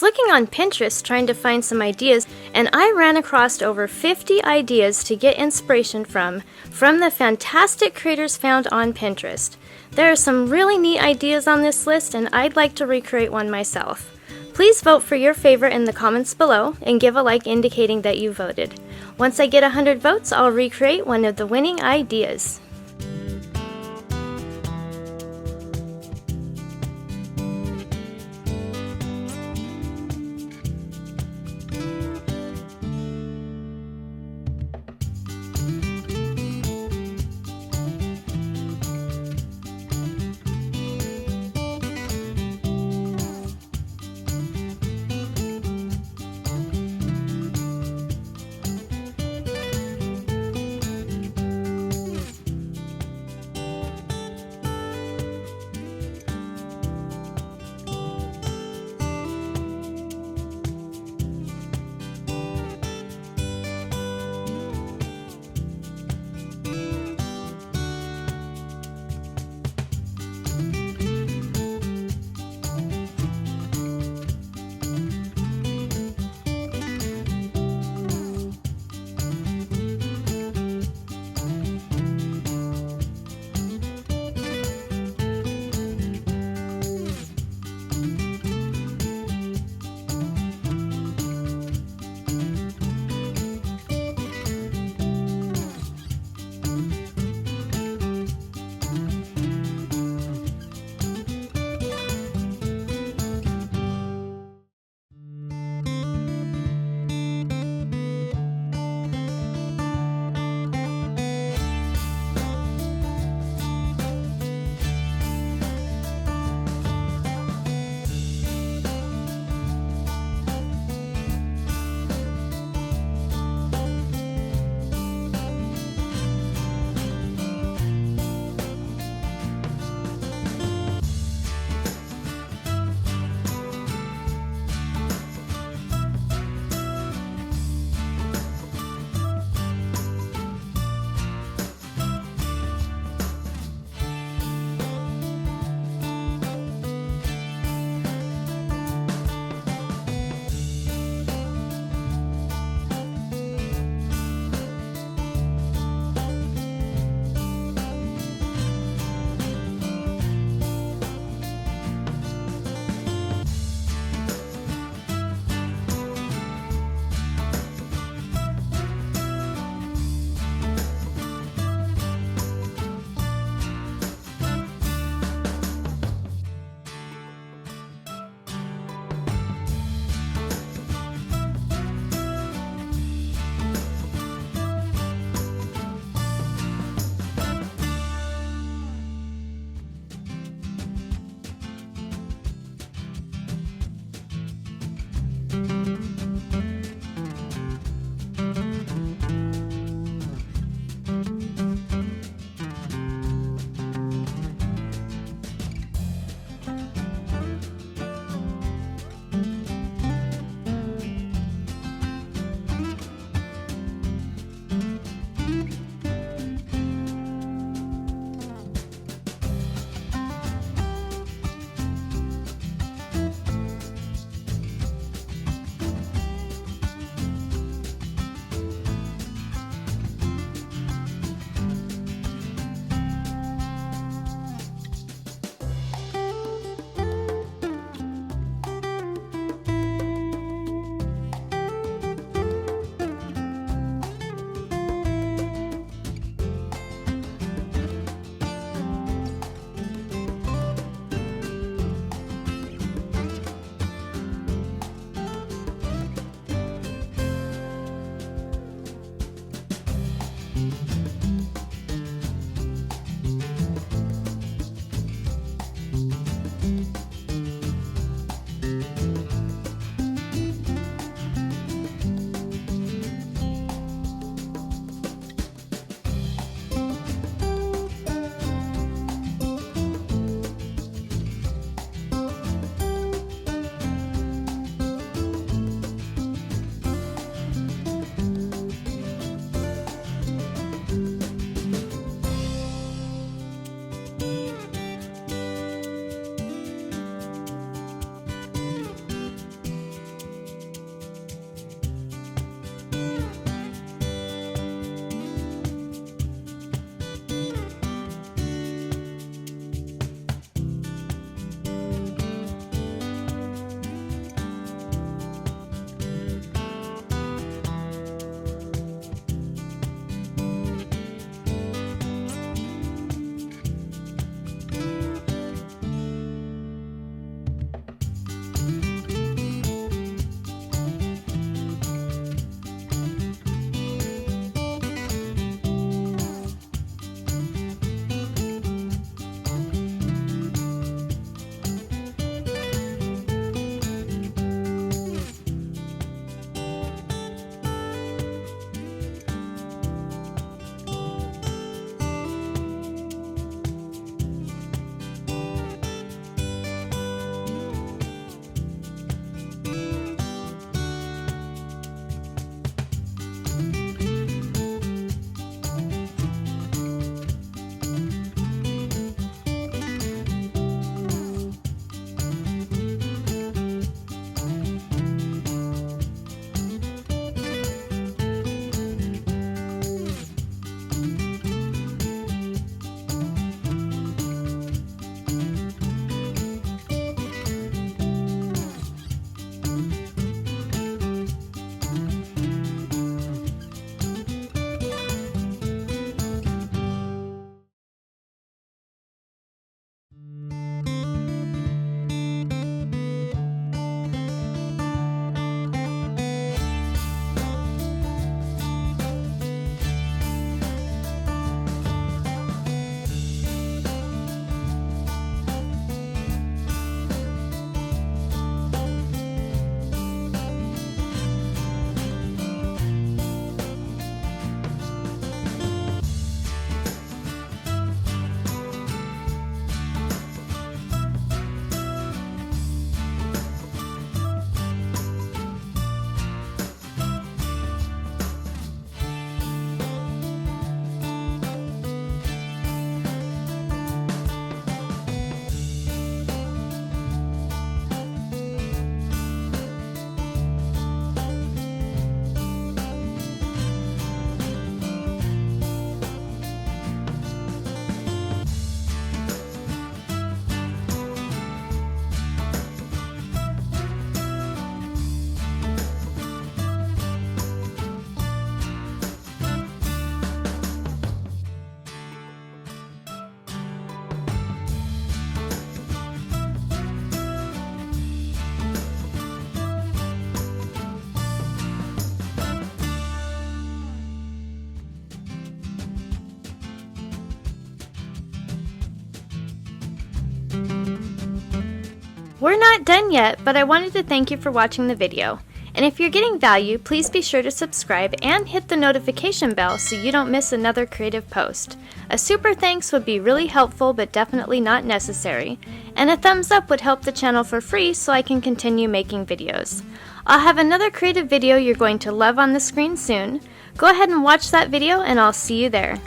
Looking on Pinterest trying to find some ideas, and I ran across over 50 ideas to get inspiration from the fantastic creators found on Pinterest. There are some really neat ideas on this list, and I'd like to recreate one myself. Please vote for your favorite in the comments below and give a like indicating that you voted. Once I get 100 votes, I'll recreate one of the winning ideas. We're not done yet, but I wanted to thank you for watching the video. And if you're getting value, please be sure to subscribe and hit the notification bell so you don't miss another creative post. A super thanks would be really helpful but definitely not necessary. And a thumbs up would help the channel for free so I can continue making videos. I'll have another creative video you're going to love on the screen soon. Go ahead and watch that video and I'll see you there.